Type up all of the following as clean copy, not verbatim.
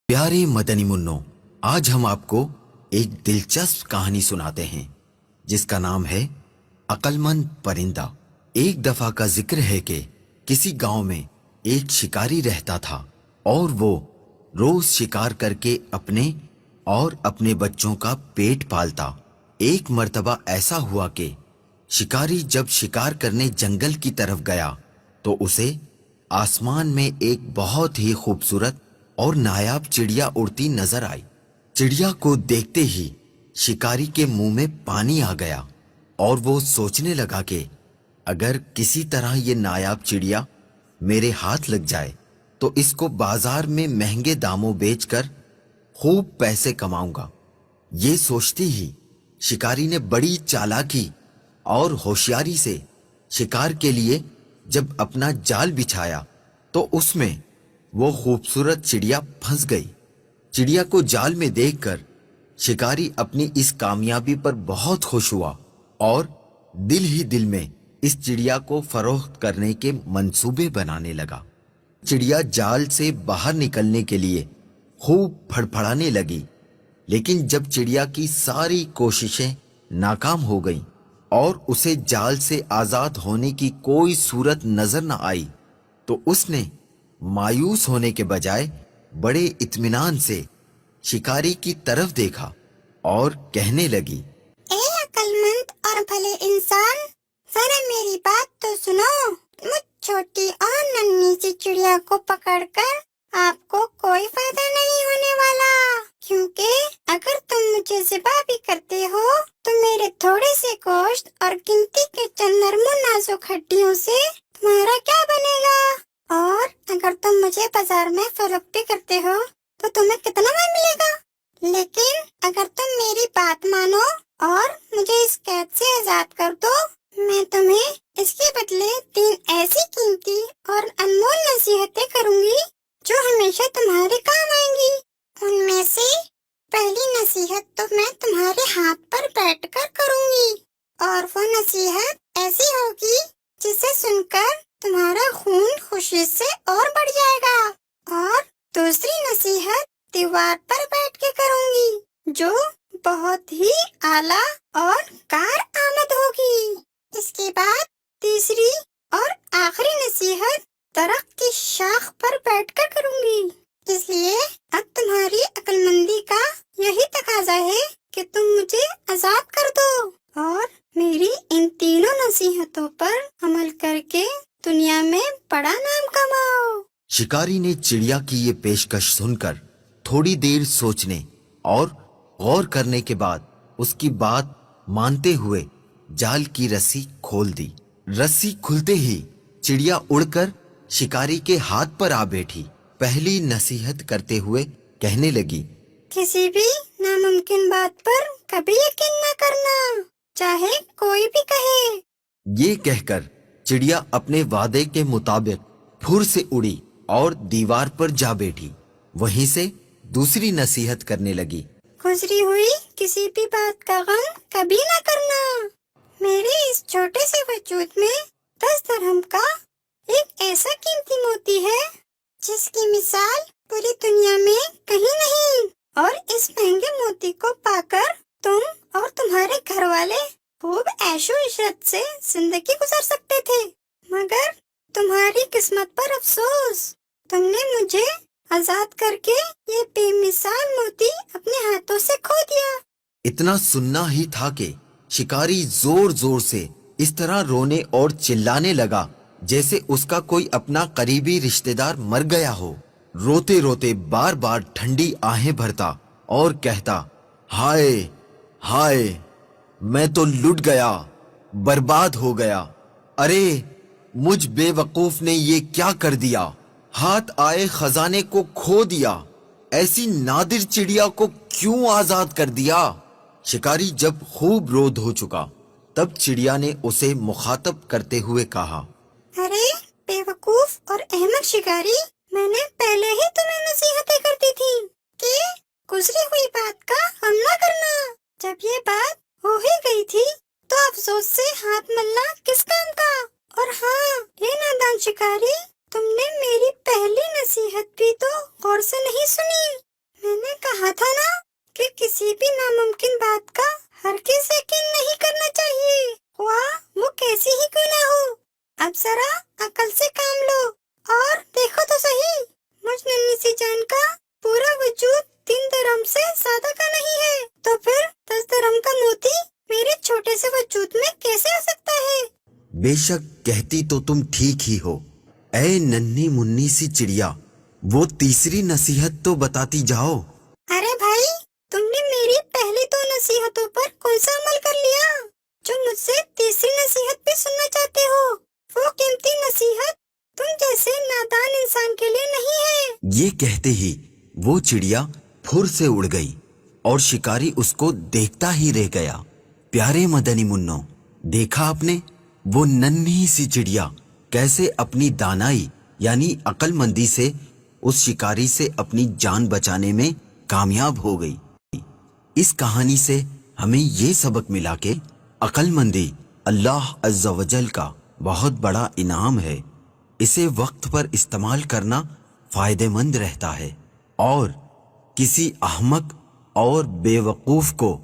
پیارے مدنی منوں، آج ہم آپ کو ایک دلچسپ کہانی سناتے ہیں جس کا نام ہے عقل مند پرندہ۔ ایک دفعہ کا ذکر ہے کہ کسی گاؤں میں ایک شکاری رہتا تھا اور وہ روز شکار کر کے اپنے اور اپنے بچوں کا پیٹ پالتا۔ ایک مرتبہ ایسا ہوا کہ شکاری جب شکار کرنے جنگل کی طرف گیا تو اسے آسمان میں ایک بہت ہی خوبصورت اور نایاب چڑیا اڑتی نظر آئی۔ چڑیا کو دیکھتے ہی شکاری کے منہ میں پانی آ گیا اور وہ سوچنے لگا کہ اگر کسی طرح یہ نایاب چڑیا میرے ہاتھ لگ جائے تو اس کو بازار میں مہنگے داموں بیچ کر خوب پیسے کماؤں گا۔ یہ سوچتے ہی شکاری نے بڑی چالاکی اور ہوشیاری سے شکار کے لیے جب اپنا جال بچھایا تو اس میں وہ خوبصورت چڑیا پھنس گئی۔ چڑیا کو جال میں دیکھ کر شکاری اپنی اس کامیابی پر بہت خوش ہوا اور دل ہی دل میں اس چڑیا کو فروخت کرنے کے منصوبے بنانے لگا۔ چڑیا جال سے باہر نکلنے کے لیے خوب پھڑپھڑانے لگی، لیکن جب چڑیا کی ساری کوششیں ناکام ہو گئیں اور اسے جال سے آزاد ہونے کی کوئی صورت نظر نہ آئی تو اس نے مایوس ہونے کے بجائے بڑے اطمینان سے شکاری کی طرف دیکھا اور کہنے لگی، اے عقل مند اور بھلے انسان، ذرا میری بات تو سنو۔ مجھ چھوٹی اور ننھی سی چڑیا کو پکڑ کر آپ کو کوئی فائدہ نہیں ہونے والا، کیونکہ اگر تم مجھے ذبح بھی کرتے ہو تو میرے تھوڑے سے گوشت اور گنتی کے چند نرم و نازک ہڈیوں سے تمہارا کیا بنے گا؟ اور اگر تم مجھے بازار میں فروخت بھی کرتے ہو تو تمہیں کتنا مال ملے گا؟ لیکن اگر تم میری بات مانو اور مجھے اس قید سے آزاد کر دو، میں تمہیں اس کے بدلے 3 ایسی قیمتی اور انمول نصیحتیں کروں گی جو ہمیشہ تمہارے کام آئیں گی۔ ان میں سے پہلی نصیحت تو میں تمہارے ہاتھ پر بیٹھ کر کروں گی، اور وہ نصیحت ایسی ہوگی جسے سن کر تمہارا خون خوشی سے اور بڑھ جائے گا۔ اور دوسری نصیحت دیوار پر بیٹھ کے کروں گی جو بہت ہی اعلیٰ اور کارآمد ہوگی۔ اس کے بعد تیسری اور آخری نصیحت درخت کی شاخ پر بیٹھ کر کروں گی، اس لیے اب تمہاری عقل مندی کا یہی تقاضا ہے کہ تم مجھے آزاد کر دو اور میری ان تینوں نصیحتوں پر عمل کر کے دنیا میں بڑا نام کماؤ۔ شکاری نے چڑیا کی یہ پیشکش سن کر تھوڑی دیر سوچنے اور غور کرنے کے بعد اس کی بات مانتے ہوئے جال کی رسی کھول دی۔ رسی کھلتے ہی چڑیا اڑ کر شکاری کے ہاتھ پر آ بیٹھی۔ پہلی نصیحت کرتے ہوئے کہنے لگی، کسی بھی ناممکن بات پر کبھی یقین نہ کرنا، چاہے کوئی بھی کہے۔ یہ کہہ کر چڑیا اپنے وعدے کے مطابق پھر سے اڑی اور دیوار پر جا بیٹھی۔ وہیں سے دوسری نصیحت کرنے لگی، گزری ہوئی کسی بھی بات کا غم کبھی نہ کرنا۔ میرے اس چھوٹے سے وجود میں 10 درہم کا ایک ایسا قیمتی موتی ہے جس کی مثال پوری دنیا میں کہیں نہیں، اور اس مہنگے موتی کو پا کر تم اور تمہارے گھر والے خوب عیش و عشرت سے زندگی گزار سکتے تھے، مگر تمہاری قسمت پر افسوس، تم نے مجھے آزاد کر کے یہ بے مثال موتی اپنے ہاتھوں سے کھو دیا۔ اتنا سننا ہی تھا کہ شکاری زور زور سے اس طرح رونے اور چلانے لگا جیسے اس کا کوئی اپنا قریبی رشتہ دار مر گیا ہو۔ روتے روتے بار بار ٹھنڈی آہیں بھرتا اور کہتا، ہائے ہائے، میں تو لٹ گیا، برباد ہو گیا۔ ارے مجھ بے وقوف نے یہ کیا کر دیا، ہاتھ آئے خزانے کو کھو دیا، ایسی نادر چڑیا کو کیوں آزاد کر دیا۔ شکاری جب خوب رو دھو چکا تب چڑیا نے اسے مخاطب کرتے ہوئے کہا، ارے بے وقوف اور احمق شکاری، میں نے پہلے ہی تمہیں نصیحتیں کر دی تھی کہ گزری ہوئی بات کا غم نہ کرنا۔ جب یہ بات ہو ہی گئی تھی تو افسوس سے ہاتھ ملنا کس کام کا؟ اور ہاں، یہ نادان شکاری، تم نے میری پہلی نصیحت بھی تو غور سے نہیں سنی۔ کہا تھا نا کہ کسی بھی ناممکن بات کا ہرگز یقین نہیں کرنا چاہیے، خواہ وہ کیسی ہی کیوں نہ ہو۔ اب ذرا عقل سے کام لو اور دیکھو تو صحیح، مجھ ننھی سی جان کا پورا وجود 3 درہم سے زیادہ کا نہیں ہے، تو پھر 10 درہم کا موتی میرے چھوٹے سے وجود میں کیسے آ سکتا ہے؟ بے شک کہتی تو تم ٹھیک ہی ہو، اے ننھی منی سی چڑیا، وہ تیسری نصیحت تو بتاتی جاؤ۔ ارے بھائی، تم نے میری پہلی 2 نصیحتوں پر کون سا عمل کر لیا جو مجھ سے تیسری نصیحت بھی سننا چاہتے ہو؟ وہ قیمتی نصیحت تم جیسے نادان انسان کے لیے نہیں ہے۔ یہ کہتے ہی وہ چڑیا پھر سے اڑ گئی اور شکاری اس کو دیکھتا ہی رہ گیا۔ پیارے مدنی منو، دیکھا آپ نے وہ ننھی سی چڑیا کیسے اپنی دانائی یعنی عقل مندی سے اس شکاری سے اپنی جان بچانے میں کامیاب ہو گئی۔ اس کہانی سے ہمیں یہ سبق ملا کہ عقل مندی اللہ عز و جل کا بہت بڑا انعام ہے، اسے وقت پر استعمال کرنا فائدہ مند رہتا ہے، اور کسی احمق اور بے وقوف کو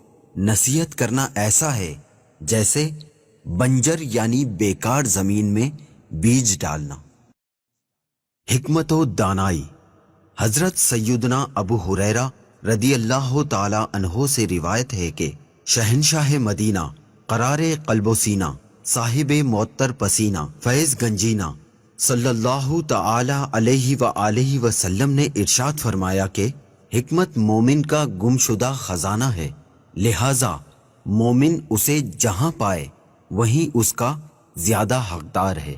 نصیحت کرنا ایسا ہے جیسے بنجر یعنی بیکار زمین میں بیج ڈالنا۔ حکمت و دانائی۔ حضرت سیدنا ابو ہریرہ رضی اللہ تعالی عنہ سے روایت ہے کہ شہنشاہ مدینہ قرار قلب و سینہ صاحب معطر پسینہ فیض گنجینہ صلی اللہ تعالی علیہ وآلہ وسلم نے ارشاد فرمایا کہ حکمت مومن کا گمشدہ خزانہ ہے، لہذا مومن اسے جہاں پائے وہیں اس کا زیادہ حقدار ہے۔